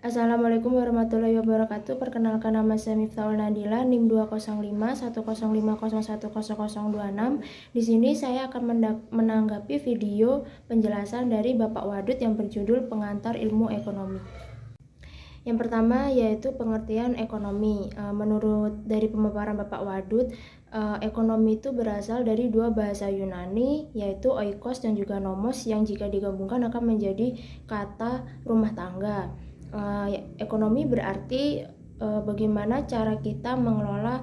Assalamualaikum warahmatullahi wabarakatuh. Perkenalkan, nama saya Miftahul Nadila, NIM 205 10551010026. Di sini saya akan menanggapi video penjelasan dari Bapak Wadud yang berjudul Pengantar Ilmu Ekonomi. Yang pertama yaitu pengertian ekonomi. Menurut dari pemaparan Bapak Wadud, ekonomi itu berasal dari dua bahasa Yunani, yaitu oikos dan juga nomos, yang jika digabungkan akan menjadi kata rumah tangga. Ekonomi berarti bagaimana cara kita mengelola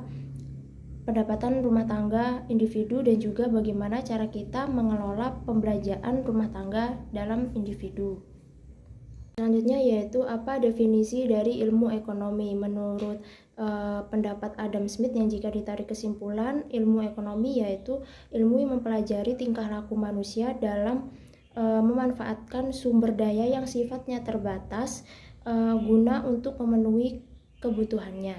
pendapatan rumah tangga individu dan juga bagaimana cara kita mengelola pembelanjaan rumah tangga dalam individu. Selanjutnya yaitu apa definisi dari ilmu ekonomi. Menurut pendapat Adam Smith, yang jika ditarik kesimpulan, ilmu ekonomi yaitu ilmu yang mempelajari tingkah laku manusia dalam memanfaatkan sumber daya yang sifatnya terbatas guna untuk memenuhi kebutuhannya.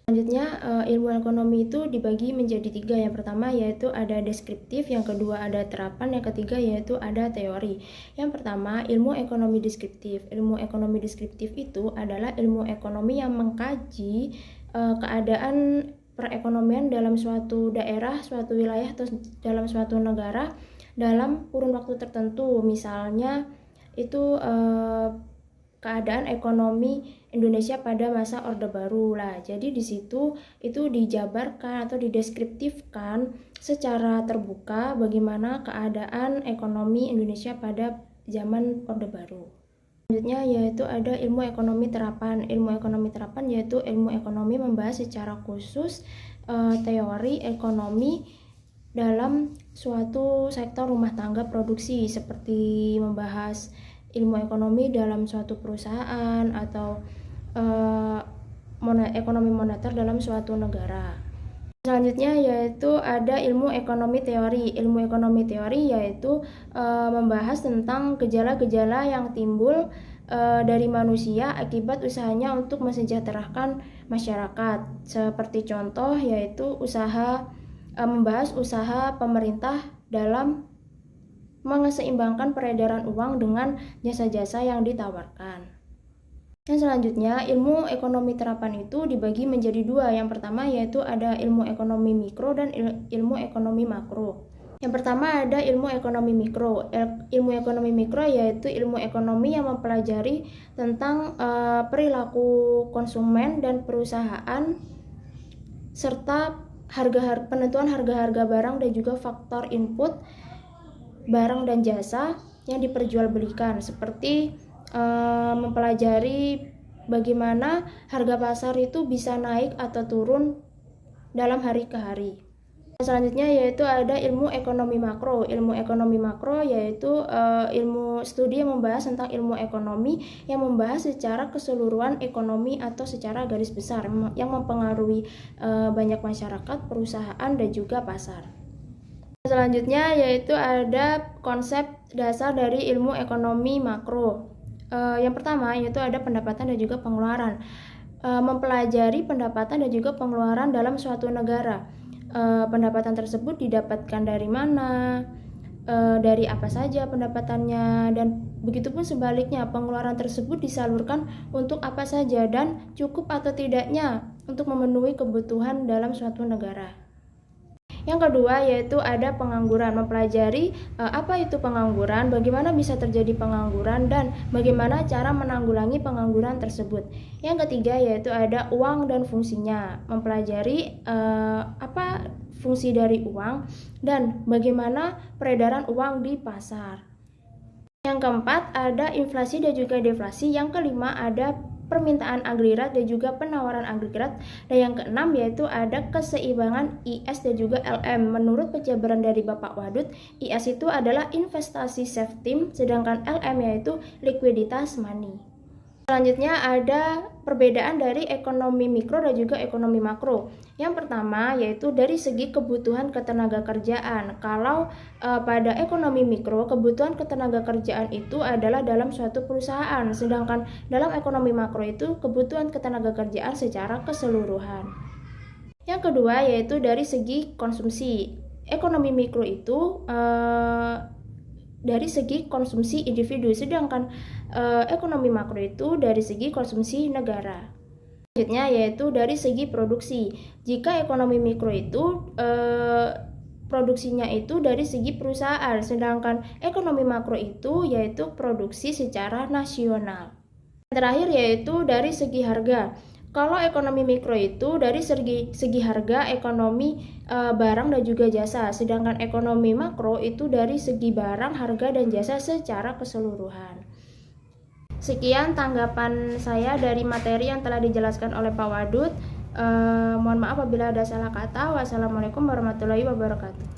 Selanjutnya, ilmu ekonomi itu dibagi menjadi tiga. Yang pertama yaitu ada deskriptif, yang kedua ada terapan, yang ketiga yaitu ada teori. Yang pertama, ilmu ekonomi deskriptif. Ilmu ekonomi deskriptif itu adalah ilmu ekonomi yang mengkaji keadaan perekonomian dalam suatu daerah, suatu wilayah, atau dalam suatu negara dalam kurun waktu tertentu. Misalnya itu keadaan ekonomi Indonesia pada masa Orde Baru lah. Jadi di situ itu dijabarkan atau dideskriptifkan secara terbuka bagaimana keadaan ekonomi Indonesia pada zaman Orde Baru. Selanjutnya yaitu ada ilmu ekonomi terapan. Ilmu ekonomi terapan yaitu ilmu ekonomi membahas secara khusus teori ekonomi dalam suatu sektor rumah tangga produksi, seperti membahas ilmu ekonomi dalam suatu perusahaan atau ekonomi moneter dalam suatu negara. Selanjutnya yaitu ada ilmu ekonomi teori. Ilmu ekonomi teori yaitu membahas tentang gejala-gejala yang timbul dari manusia akibat usahanya untuk mensejahterakan masyarakat. Seperti contoh yaitu membahas usaha pemerintah dalam mengeseimbangkan peredaran uang dengan jasa-jasa yang ditawarkan. Dan selanjutnya, ilmu ekonomi terapan itu dibagi menjadi dua. Yang pertama yaitu ada ilmu ekonomi mikro dan ilmu ekonomi makro. Yang pertama ada ilmu ekonomi mikro. Ilmu ekonomi mikro yaitu ilmu ekonomi yang mempelajari tentang perilaku konsumen dan perusahaan serta penentuan harga-harga barang dan juga faktor input barang dan jasa yang diperjualbelikan, seperti mempelajari bagaimana harga pasar itu bisa naik atau turun dalam hari ke hari. Selanjutnya yaitu ada ilmu ekonomi makro. Ilmu ekonomi makro yaitu ilmu studi yang membahas tentang ilmu ekonomi yang membahas secara keseluruhan ekonomi atau secara garis besar yang mempengaruhi banyak masyarakat, perusahaan, dan juga pasar. Selanjutnya yaitu ada konsep dasar dari ilmu ekonomi makro. Yang pertama yaitu ada pendapatan dan juga pengeluaran. Mempelajari pendapatan dan juga pengeluaran dalam suatu negara. Pendapatan tersebut didapatkan dari mana, dari apa saja pendapatannya, dan begitupun sebaliknya pengeluaran tersebut disalurkan untuk apa saja dan cukup atau tidaknya untuk memenuhi kebutuhan dalam suatu negara. Yang kedua yaitu ada pengangguran. Mempelajari apa itu pengangguran, bagaimana bisa terjadi pengangguran, dan bagaimana cara menanggulangi pengangguran tersebut. Yang ketiga yaitu ada uang dan fungsinya. Mempelajari apa fungsi dari uang dan bagaimana peredaran uang di pasar. Yang keempat ada inflasi dan juga deflasi. Yang kelima ada permintaan agregat dan juga penawaran agregat. Dan yang keenam yaitu ada keseimbangan IS dan juga LM. Menurut penjabaran dari Bapak Wadud, IS itu adalah investasi safety, sedangkan LM yaitu likuiditas money. Selanjutnya ada perbedaan dari ekonomi mikro dan juga ekonomi makro. Yang pertama yaitu dari segi kebutuhan ketenaga kerjaan. Kalau pada ekonomi mikro, kebutuhan ketenaga kerjaan itu adalah dalam suatu perusahaan, sedangkan dalam ekonomi makro itu kebutuhan ketenaga kerjaan secara keseluruhan. Yang kedua yaitu dari segi konsumsi. Ekonomi mikro itu dari segi konsumsi individu, sedangkan ekonomi makro itu dari segi konsumsi negara. Selanjutnya yaitu dari segi produksi. Jika ekonomi mikro itu produksinya itu dari segi perusahaan, sedangkan ekonomi makro itu yaitu produksi secara nasional. Terakhir yaitu dari segi harga. Kalau ekonomi mikro itu dari segi harga, ekonomi barang dan juga jasa, sedangkan ekonomi makro itu dari segi barang, harga dan jasa secara keseluruhan. Sekian tanggapan saya dari materi yang telah dijelaskan oleh Pak Wadud. Mohon maaf apabila ada salah kata. Wassalamualaikum warahmatullahi wabarakatuh.